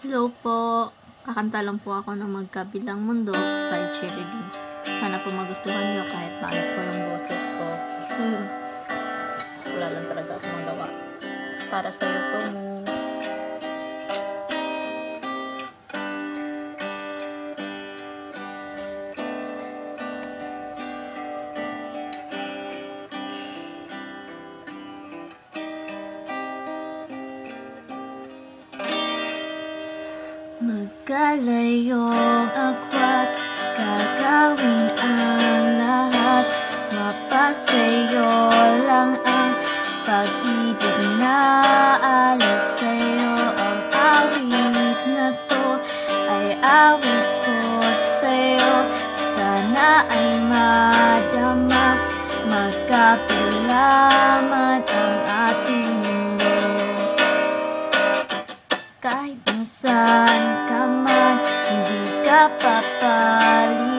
Hello po. Kakanta lang po ako ng Magkabilang Mundo by Cherilyn. Sana po magustuhan nyo kahit bakit po yung boses ko. Wala lang talaga akong magawa. Para sa'yo po mo. Magkalayong agwat, gagawin ang lahat. Mapasayo lang ang pag-ibig na alas sa'yo. Ang awit na to ay awit ko sa'yo. Sana ay madama, magkapilaman ang ating mundo. Kahit saan ka man, hindi ka papali.